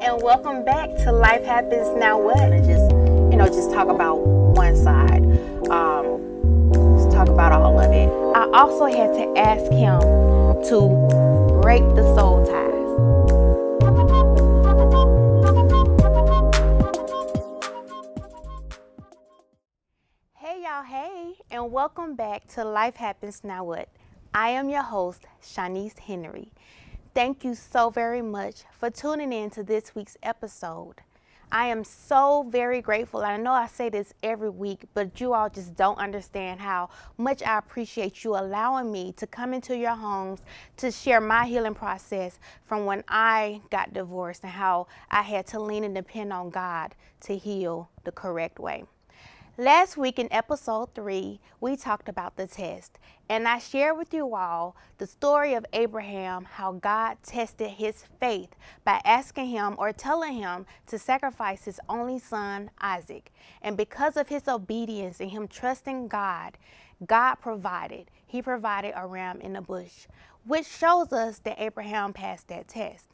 and welcome back to Life Happens Now What? And just talk about one side. Just talk about all of it. I also had to ask him to break the soul ties. Hey y'all, hey, and welcome back to Life Happens Now What? I am your host, Shawnese Henry. Thank you so very much for tuning in to this week's episode. I am so very grateful. I know I say this every week, but you all just don't understand how much I appreciate you allowing me to come into your homes to share my healing process from when I got divorced and how I had to lean and depend on God to heal the correct way. Last week in episode 3, we talked about the test, and I shared with you all the story of Abraham, how God tested his faith by asking him or telling him to sacrifice his only son, Isaac. And because of his obedience and him trusting God, God provided. He provided a ram in the bush, which shows us that Abraham passed that test.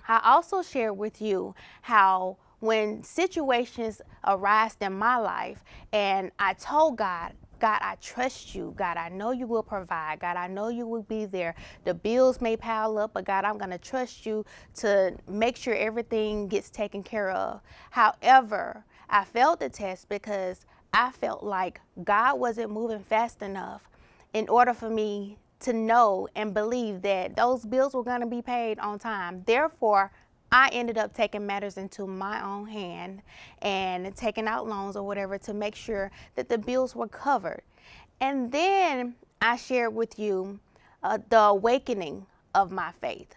I also shared with you how when situations arise in my life and I told God, I trust you. God, I know you will provide. God, I know you will be there. The bills may pile up, but God, I'm going to trust you to make sure everything gets taken care of. However, I failed the test because I felt like God wasn't moving fast enough in order for me to know and believe that those bills were going to be paid on time. Therefore, I ended up taking matters into my own hand and taking out loans or whatever to make sure that the bills were covered. And then I shared with you the awakening of my faith.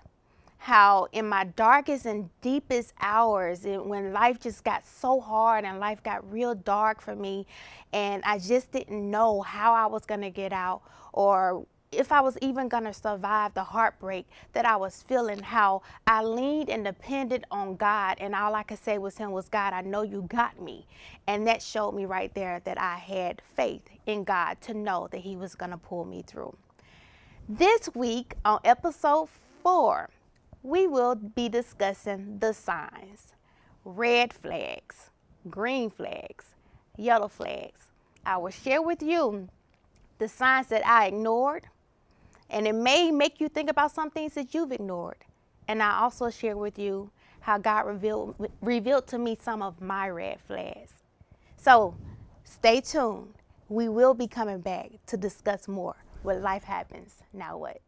How in my darkest and deepest hours, when life just got so hard and life got real dark for me, and I just didn't know how I was going to get out or if I was even going to survive the heartbreak that I was feeling, how I leaned and depended on God, and all I could say was God, I know you got me. And that showed me right there that I had faith in God to know that he was going to pull me through. This week on episode 4, we will be discussing the signs: red flags, green flags, yellow flags. I will share with you the signs that I ignored, and it may make you think about some things that you've ignored. And I also share with you how God revealed to me some of my red flags. So stay tuned. We will be coming back to discuss more with Life Happens Now What.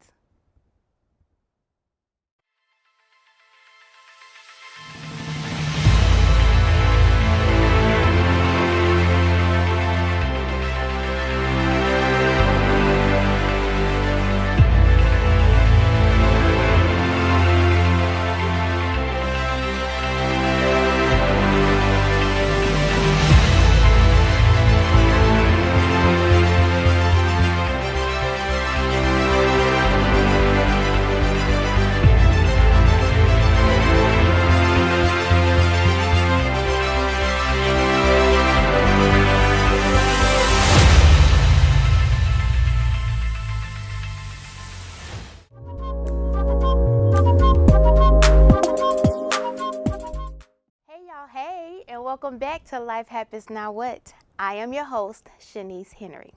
Welcome back to Life Happens Now What? I am your host, Shawnese Henry.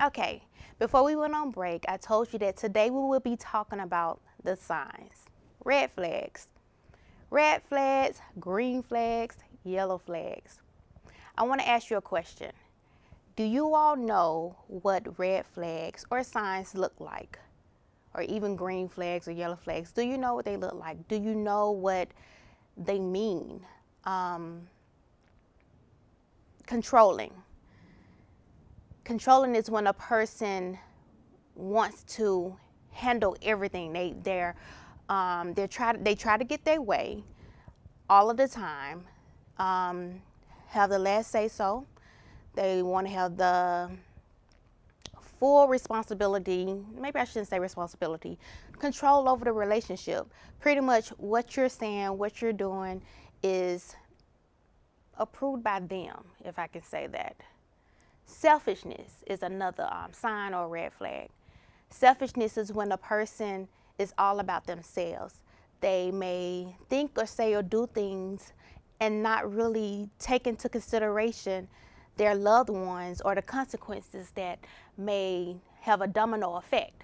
Okay, before we went on break, I told you that today we will be talking about the signs: red flags, green flags, yellow flags. I want to ask you a question. Do you all know what red flags or signs look like? Or even green flags or yellow flags? Do you know what they look like? Do you know what they mean? Controlling. Controlling is when a person wants to handle everything. They try to get their way all of the time. Have the last say so. They want to have the full responsibility. Maybe I shouldn't say responsibility. Control over the relationship. Pretty much what you're saying, what you're doing is approved by them, if I can say that. Selfishness is another sign or red flag. Selfishness is when a person is all about themselves. They may think or say or do things and not really take into consideration their loved ones or the consequences that may have a domino effect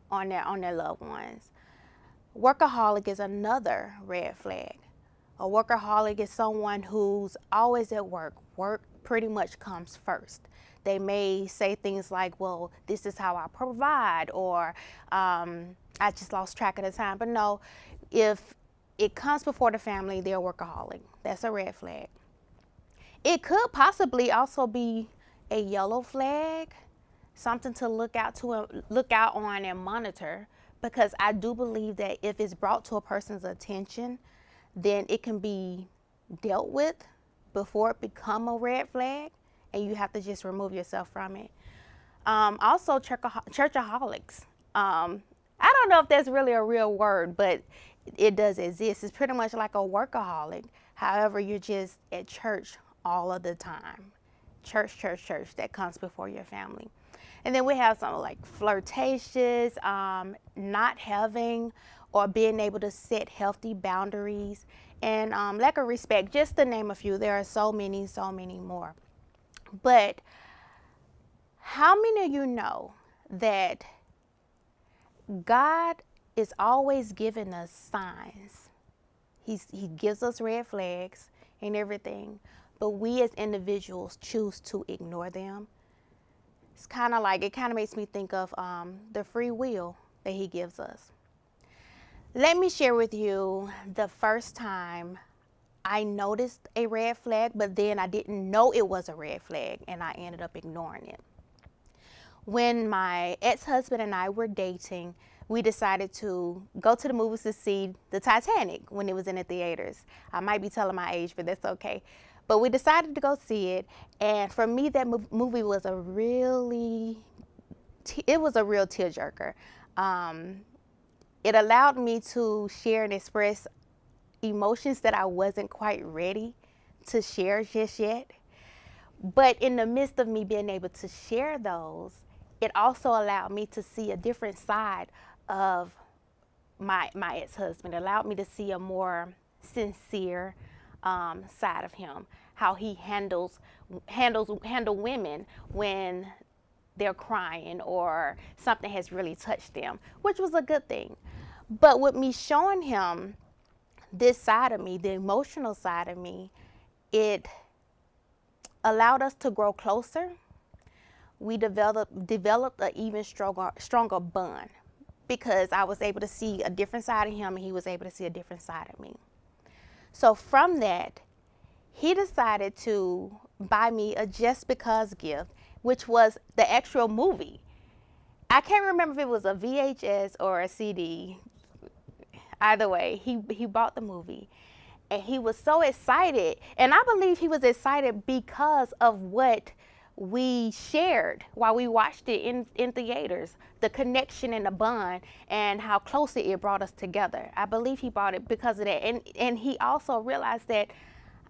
on their loved ones. Workaholic is another red flag. A workaholic is someone who's always at work. Work pretty much comes first. They may say things like, well, this is how I provide, or I just lost track of the time. But no, if it comes before the family, they're a workaholic. That's a red flag. It could possibly also be a yellow flag, something to look out on and monitor, because I do believe that if it's brought to a person's attention, then it can be dealt with before it become a red flag, and you have to just remove yourself from it. Also, churchaholics. I don't know if that's really a real word, but it does exist. It's pretty much like a workaholic. However, you're just at church all of the time. Church, that comes before your family. And then we have something like flirtatious, not having or being able to set healthy boundaries, and lack of respect, just to name a few. There are so many more. But how many of you know that God is always giving us signs? He gives us red flags and everything, but we as individuals choose to ignore them. It's kind of like, it kind of makes me think of the free will that he gives us. Let me share with you the first time I noticed a red flag, but then I didn't know it was a red flag, and I ended up ignoring it. When my ex-husband and I were dating, we decided to go to the movies to see the Titanic when it was in the theaters. I might be telling my age, but that's okay. But we decided to go see it, and for me, that movie was a real tearjerker. It allowed me to share and express emotions that I wasn't quite ready to share just yet. But in the midst of me being able to share those, it also allowed me to see a different side of my ex-husband. It allowed me to see a more sincere side of him, how he handle women when they're crying or something has really touched them, which was a good thing. But with me showing him this side of me, the emotional side of me, it allowed us to grow closer. We developed an even stronger bond, because I was able to see a different side of him and he was able to see a different side of me. So from that, he decided to buy me a Just Because gift, which was the actual movie. I can't remember if it was a VHS or a CD. Either way, he bought the movie, and he was so excited. And I believe he was excited because of what we shared while we watched it in theaters, the connection and the bond and how closely it brought us together. I believe he bought it because of that. And he also realized that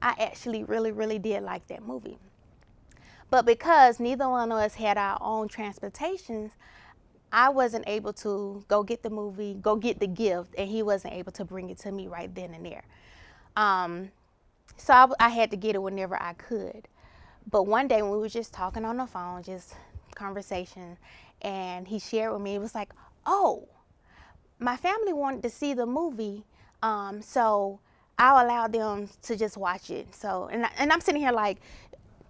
I actually really did like that movie. But because neither one of us had our own transportations, I wasn't able to go get the movie, go get the gift, and he wasn't able to bring it to me right then and there. So I had to get it whenever I could. But one day when we were just talking on the phone, just conversation, and he shared with me, it was like, oh, my family wanted to see the movie, so I'll allow them to just watch it. So, and I'm sitting here like,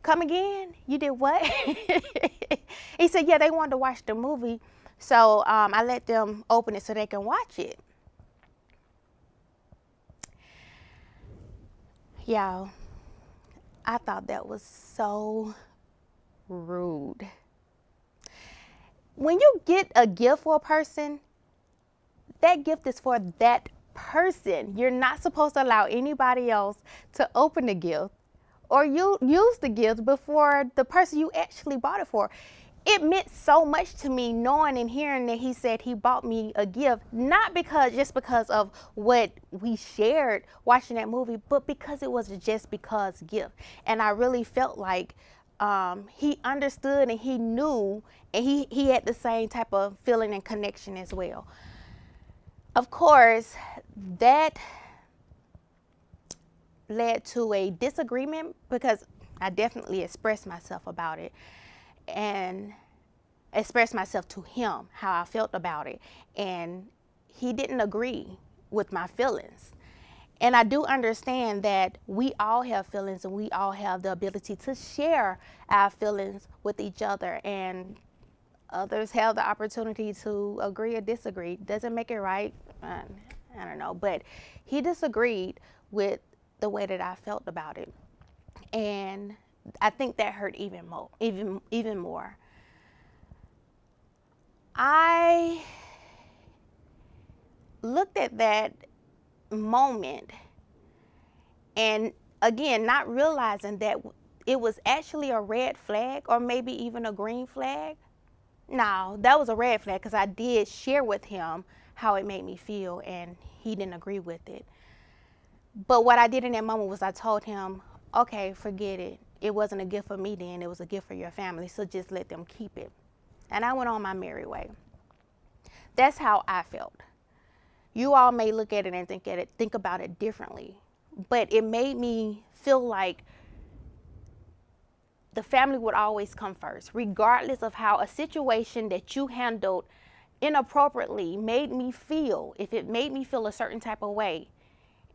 come again? You did what? He said, yeah, they wanted to watch the movie, so I let them open it so they can watch it. Y'all, I thought that was so rude. When you get a gift for a person, that gift is for that person. You're not supposed to allow anybody else to open the gift or you use the gift before the person you actually bought it for. It meant so much to me knowing and hearing that he said he bought me a gift, not just because of what we shared watching that movie, but because it was a Just Because gift. And I really felt like he understood and he knew, and he had the same type of feeling and connection as well. Of course, that led to a disagreement because I definitely expressed myself about it and expressed myself to him how I felt about it, and he didn't agree with my feelings. And I do understand that we all have feelings and we all have the ability to share our feelings with each other, and others have the opportunity to agree or disagree. Doesn't make it right. I don't know, but he disagreed with the way that I felt about it, and I think that hurt even more. I looked at that moment, and again, not realizing that it was actually a red flag or maybe even a green flag. No, that was a red flag because I did share with him how it made me feel, and he didn't agree with it. But what I did in that moment was I told him, okay, forget it. It wasn't a gift for me then, it was a gift for your family, so just let them keep it. And I went on my merry way. That's how I felt. You all may look at it and think about it differently, but it made me feel like the family would always come first, regardless of how a situation that you handled inappropriately made me feel. If it made me feel a certain type of way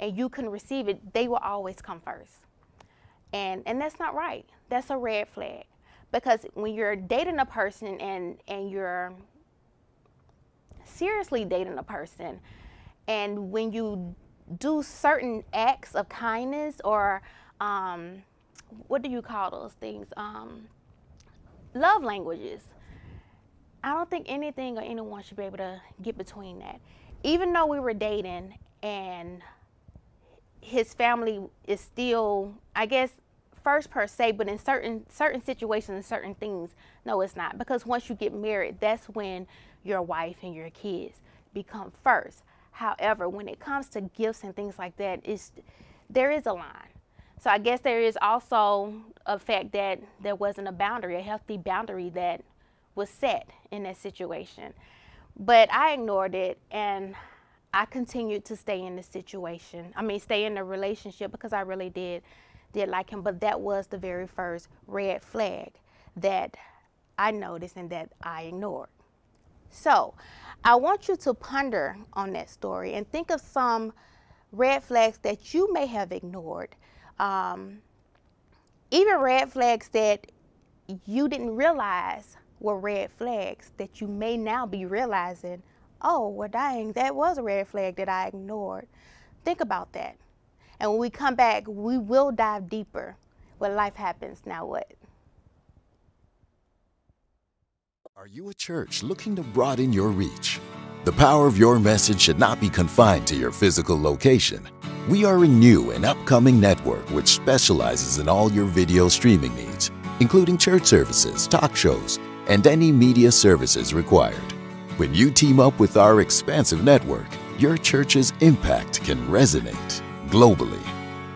and you couldn't receive it, they will always come first. And that's not right. That's a red flag. Because when you're dating a person and you're seriously dating a person, and when you do certain acts of kindness or what do you call those things? Love languages. I don't think anything or anyone should be able to get between that. Even though we were dating and his family is still, I guess, first per se, but in certain situations and certain things, no, it's not. Because once you get married, that's when your wife and your kids become first. However, when it comes to gifts and things like that, there is a line. So I guess there is also a fact that there wasn't a boundary, a healthy boundary that was set in that situation. But I ignored it and I continued to stay in the situation. I mean, stay in the relationship because I really did like him. But that was the very first red flag that I noticed and that I ignored. So I want you to ponder on that story and think of some red flags that you may have ignored. Even red flags that you didn't realize were red flags that you may now be realizing, oh, well, dang, that was a red flag that I ignored. Think about that. And when we come back, we will dive deeper with Life Happens Now What. Are you a church looking to broaden your reach? The power of your message should not be confined to your physical location. We are a new and upcoming network which specializes in all your video streaming needs, including church services, talk shows, and any media services required. When you team up with our expansive network, your church's impact can resonate globally.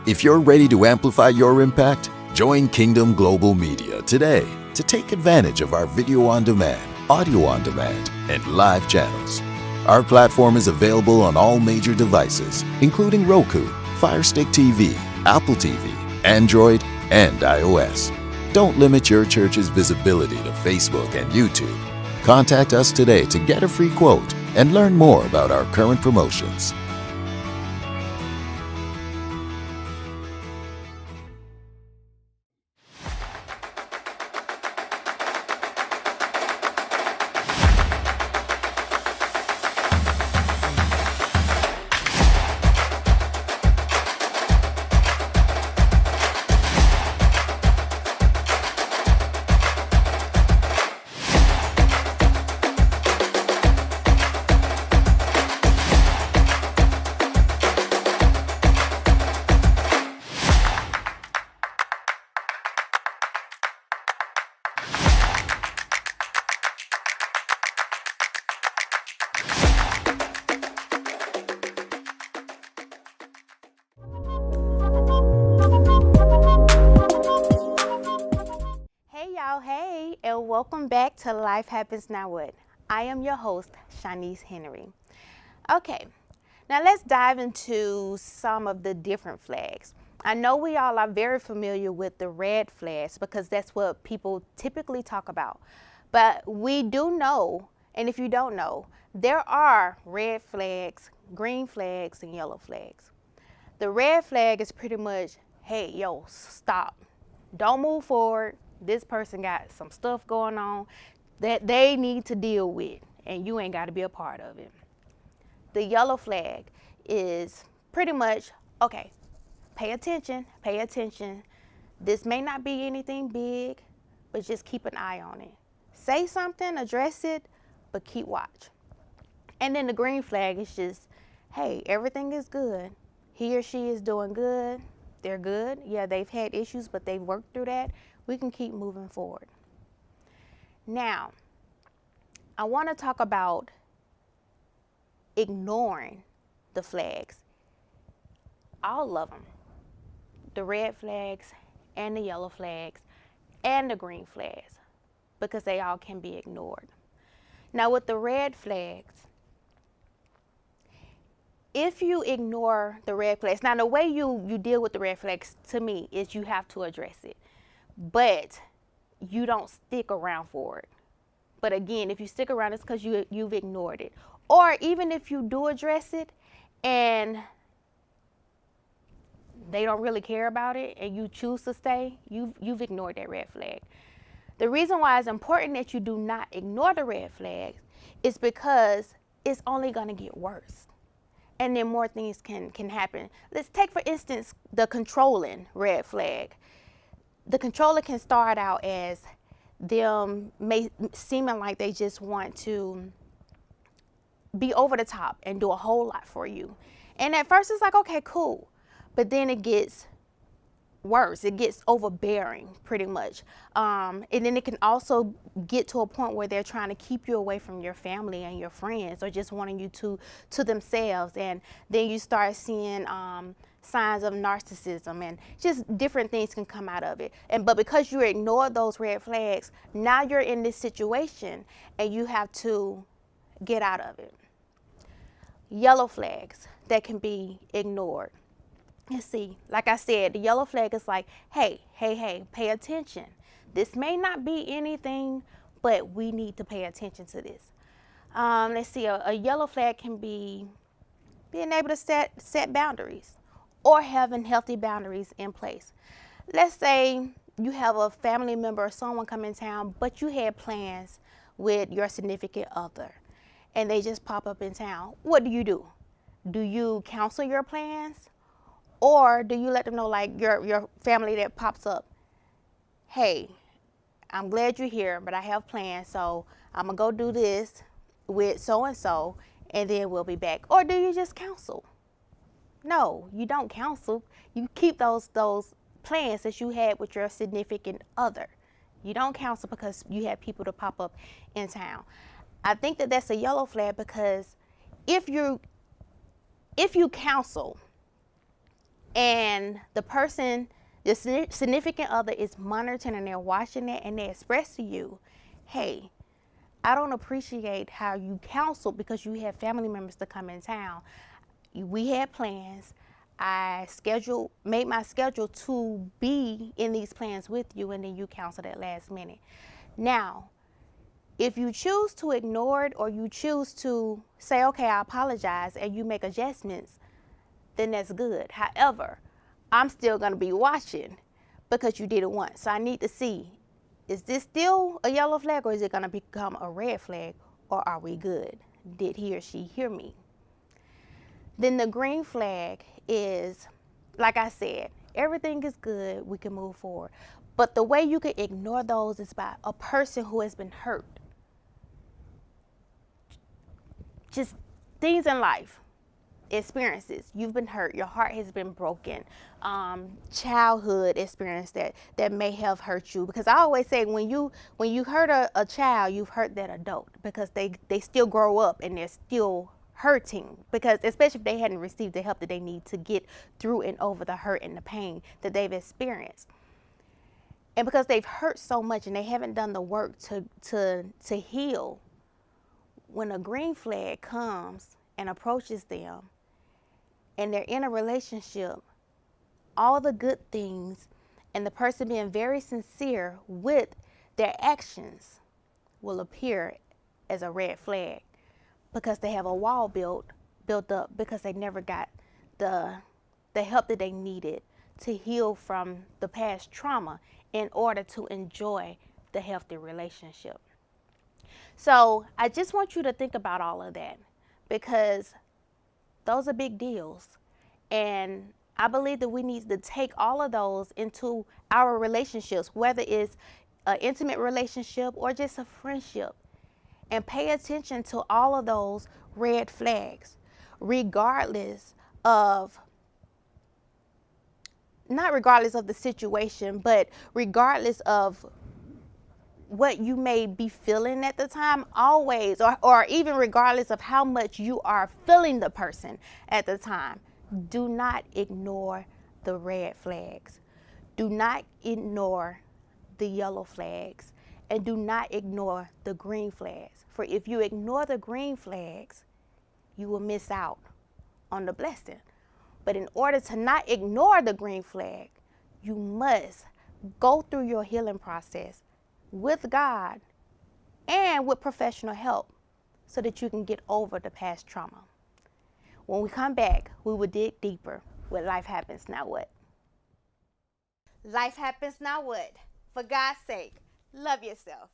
If you're ready to amplify your impact, join Kingdom Global Media today to take advantage of our video on demand, audio on demand, and live channels. Our platform is available on all major devices, including Roku, Fire Stick TV, Apple TV, Android, and iOS. Don't limit your church's visibility to Facebook and YouTube. Contact us today to get a free quote and learn more about our current promotions. Hey, welcome back to Life Happens Now What. I am your host, Shawnese Henry. Okay, now let's dive into some of the different flags. I know we all are very familiar with the red flags because that's what people typically talk about. But we do know, and if you don't know, there are red flags, green flags, and yellow flags. The red flag is pretty much, hey, yo, stop. Don't move forward. This person got some stuff going on that they need to deal with, and you ain't got to be a part of it. The yellow flag is pretty much, okay, pay attention, pay attention. This may not be anything big, but just keep an eye on it. Say something, address it, but keep watch. And then the green flag is just, hey, everything is good. He or she is doing good. They're good. Yeah, they've had issues, but they've worked through that. We can keep moving forward. Now, I want to talk about ignoring the flags. All of them. The red flags and the yellow flags and the green flags, because they all can be ignored. Now with the red flags, if you ignore the red flags, now the way you deal with the red flags to me is you have to address it, but you don't stick around for it. But again, if you stick around, it's because you've ignored it. Or even if you do address it and they don't really care about it and you choose to stay, you've ignored that red flag. The reason why it's important that you do not ignore the red flags is because it's only going to get worse. And then more things can happen. Let's take, for instance, the controlling red flag. The controller can start out as them seeming like they just want to be over the top and do a whole lot for you. And at first it's like, okay, cool. But then it gets worse. It gets overbearing pretty much. And then it can also get to a point where they're trying to keep you away from your family and your friends, or just wanting you to themselves. And then you start seeing signs of narcissism, and just different things can come out of it. But because you ignore those red flags, now you're in this situation and you have to get out of it. Yellow flags that can be ignored. Let's see, like I said, the yellow flag is like, hey, pay attention. This may not be anything, but we need to pay attention to this. Let's see, a yellow flag can be being able to set boundaries, or having healthy boundaries in place. Let's say you have a family member or someone come in town, but you had plans with your significant other, and they just pop up in town. What do? Do you cancel your plans? Or do you let them know, like your family that pops up, hey, I'm glad you're here, but I have plans, so I'm gonna go do this with so-and-so, and then we'll be back? Or do you just cancel? No, you don't cancel. You keep those plans that you had with your significant other. You don't cancel because you have people to pop up in town. I think that that's a yellow flag, because if you cancel and the person, the significant other, is monitoring and they're watching it and they express to you, hey, I don't appreciate how you counseled because you had family members to come in town. We had plans. I made my schedule to be in these plans with you, and then you canceled at last minute. Now, if you choose to ignore it, or you choose to say, okay, I apologize, and you make adjustments, then that's good. However, I'm still going to be watching because you did it once. So I need to see, is this still a yellow flag, or is it going to become a red flag, or are we good? Did he or she hear me? Then the green flag is, like I said, everything is good, we can move forward. But the way you can ignore those is by a person who has been hurt. Just things in life, experiences. You've been hurt, your heart has been broken, childhood experience that may have hurt you. Because I always say, when you hurt a child, you've hurt that adult, because they still grow up and they're still hurting, because especially if they hadn't received the help that they need to get through and over the hurt and the pain that they've experienced. And because they've hurt so much and they haven't done the work to heal, when a green flag comes, and approaches them and they're in a relationship, all the good things and the person being very sincere with their actions will appear as a red flag, because they have a wall built up because they never got the help that they needed to heal from the past trauma in order to enjoy the healthy relationship. So I just want you to think about all of that, because those are big deals. And I believe that we need to take all of those into our relationships, whether it's an intimate relationship or just a friendship, and pay attention to all of those red flags, regardless of, not regardless of the situation, but regardless of what you may be feeling at the time, always, or even regardless of how much you are feeling the person at the time, do not ignore the red flags. Do not ignore the yellow flags, and do not ignore the green flags. For if you ignore the green flags, you will miss out on the blessing. But in order to not ignore the green flag, you must go through your healing process with God and with professional help so that you can get over the past trauma. When we come back, we will dig deeper with Life Happens Now What. Life happens now what? For God's sake, love yourself.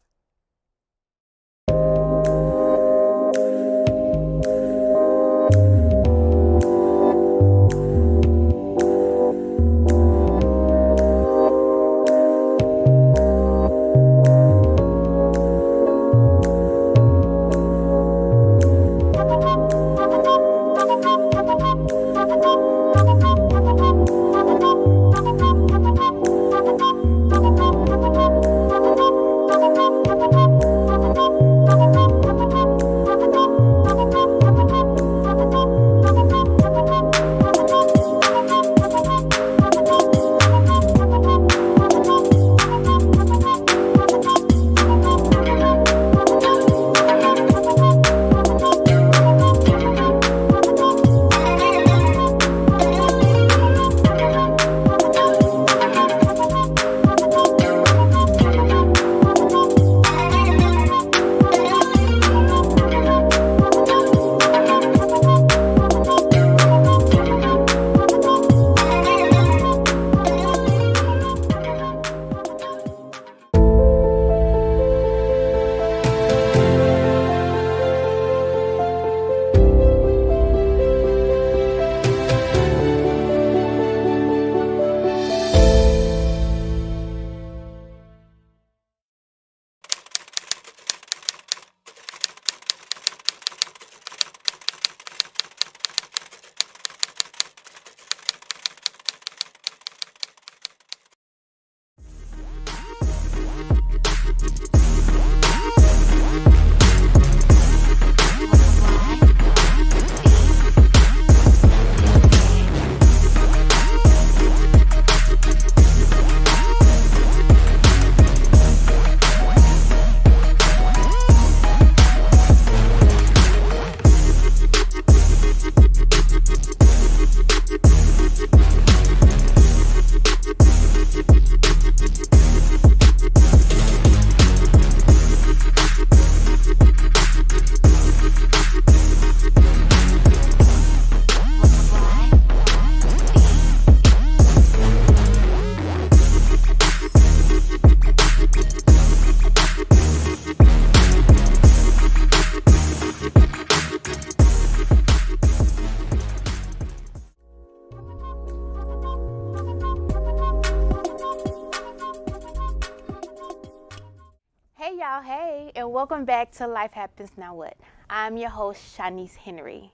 Hey y'all, hey, and welcome back to Life Happens Now What. I'm your host, Shawnese Henry.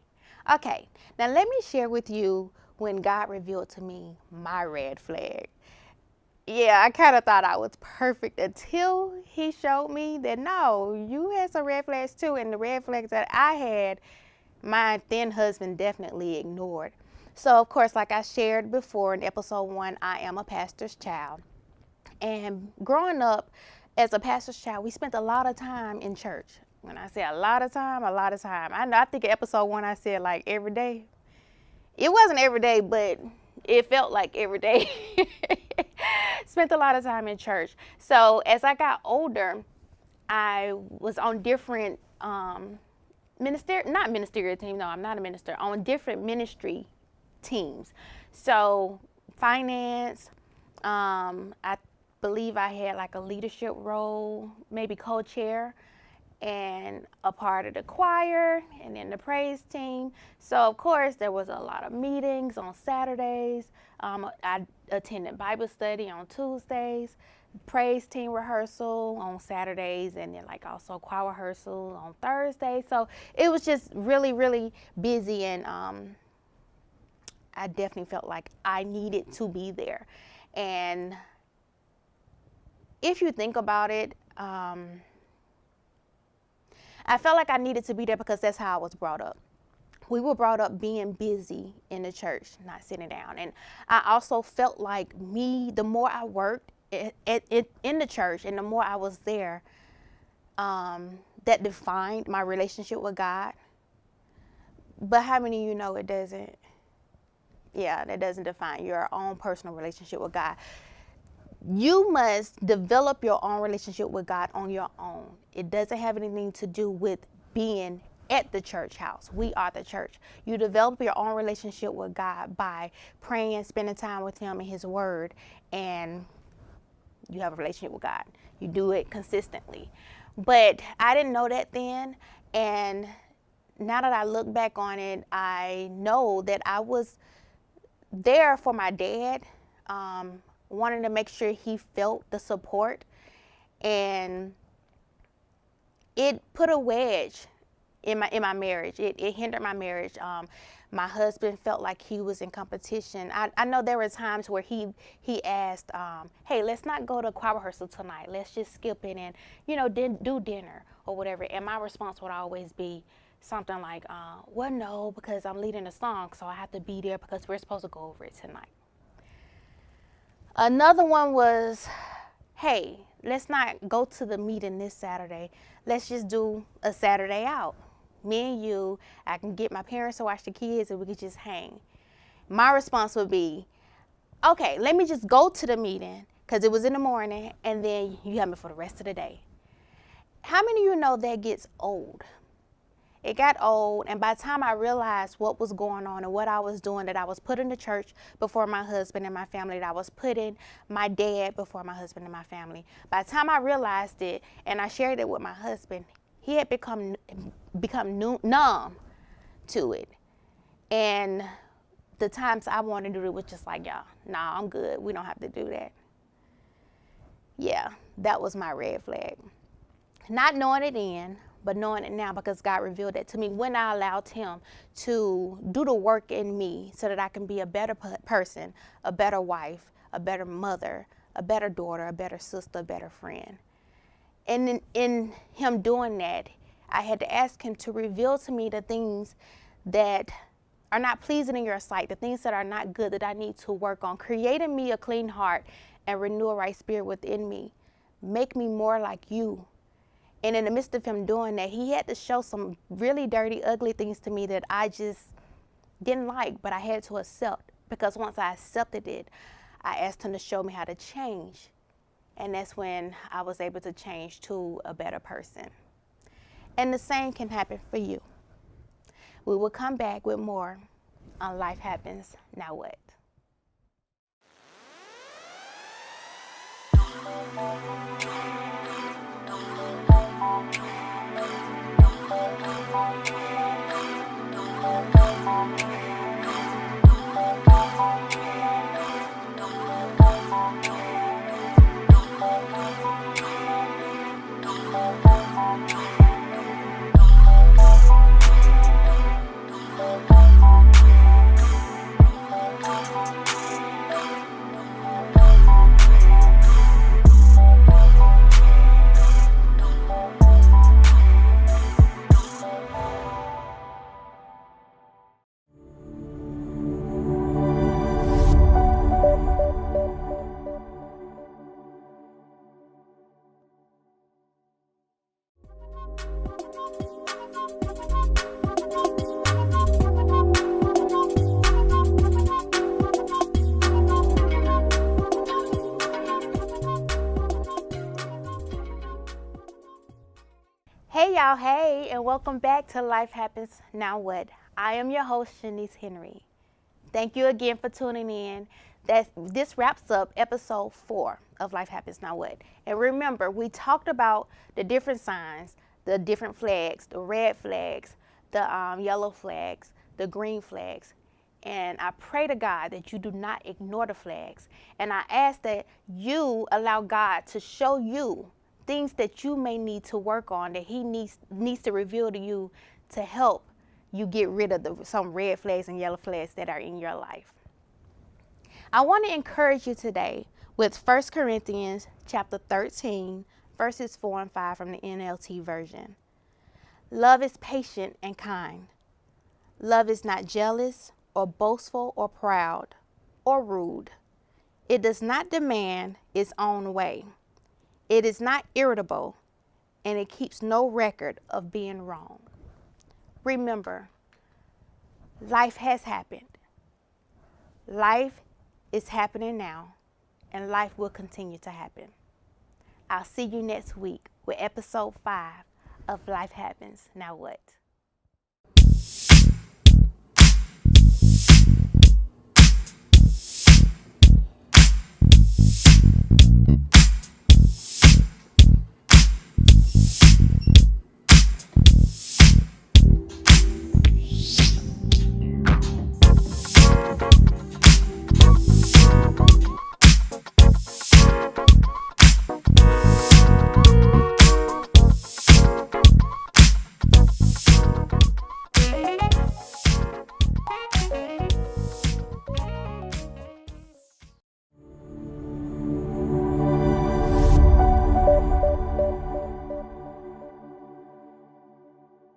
Okay, now let me share with you when God revealed to me my red flag. Yeah, I kind of thought I was perfect until he showed me that no, you had some red flags too, and the red flags that I had, my then husband definitely ignored. So of course, like I shared before in episode 1, I am a pastor's child. And growing up as a pastor's child, we spent a lot of time in church. When I say a lot of time, a lot of time. I think episode 1 I said like every day. It wasn't every day, but it felt like every day. Spent a lot of time in church. So as I got older, I was on different not ministerial team. No, I'm not a minister. On different ministry teams. So finance, I believe I had like a leadership role, maybe co-chair, and a part of the choir, and then the praise team. So of course there was a lot of meetings on Saturdays. I attended Bible study on Tuesdays, praise team rehearsal on Saturdays, and then like also choir rehearsal on Thursdays. So it was just really, really busy, and I definitely felt like I needed to be there. And if you think about it, I felt like I needed to be there because that's how I was brought up. We were brought up being busy in the church, not sitting down. And I also felt like the more I worked in the church and the more I was there, that defined my relationship with God. But how many of you know it doesn't? Yeah, that doesn't define your own personal relationship with God. You must develop your own relationship with God on your own. It doesn't have anything to do with being at the church house. We are the church. You develop your own relationship with God by praying, spending time with Him and His Word, and you have a relationship with God. You do it consistently. But I didn't know that then, and now that I look back on it, I know that I was there for my dad, wanting to make sure he felt the support, and it put a wedge in my marriage. It hindered my marriage. My husband felt like he was in competition. I know there were times where he asked, hey, let's not go to choir rehearsal tonight. Let's just skip it and, do dinner or whatever. And my response would always be something like, well, no, because I'm leading a song, so I have to be there because we're supposed to go over it tonight. Another one was, hey, let's not go to the meeting this Saturday. Let's just do a Saturday out. Me and you, I can get my parents to watch the kids and we could just hang. My response would be, okay, let me just go to the meeting because it was in the morning and then you have me for the rest of the day. How many of you know that gets old? It got old, and by the time I realized what was going on and what I was doing, that I was putting the church before my husband and my family, that I was putting my dad before my husband and my family. By the time I realized it and I shared it with my husband, he had become numb to it. And the times I wanted to do it was just like, y'all, nah, I'm good. We don't have to do that. Yeah, that was my red flag. Not knowing it then, but knowing it now because God revealed that to me when I allowed Him to do the work in me so that I can be a better person, a better wife, a better mother, a better daughter, a better sister, a better friend. And in Him doing that, I had to ask Him to reveal to me the things that are not pleasing in your sight, the things that are not good that I need to work on. Create in me a clean heart and renew a right spirit within me. Make me more like you. And in the midst of Him doing that, He had to show some really dirty, ugly things to me that I just didn't like, but I had to accept. Because once I accepted it, I asked Him to show me how to change. And that's when I was able to change to a better person. And the same can happen for you. We will come back with more on Life Happens, Now What? Hey y'all, hey, and welcome back to Life Happens Now What. I am your host, Shawnese Henry. Thank you again for tuning in. This wraps up episode 4 of Life Happens Now What. And remember, we talked about the different signs, the different flags, the red flags, the yellow flags, the green flags. And I pray to God that you do not ignore the flags. And I ask that you allow God to show you things that you may need to work on, that he needs to reveal to you to help you get rid of some red flags and yellow flags that are in your life. I want to encourage you today with 1 Corinthians chapter 13, verses 4 and 5 from the NLT version. Love is patient and kind. Love is not jealous or boastful or proud or rude. It does not demand its own way. It is not irritable, and it keeps no record of being wrong. Remember, life has happened. Life is happening now, and life will continue to happen. I'll see you next week with episode 5 of Life Happens Now What.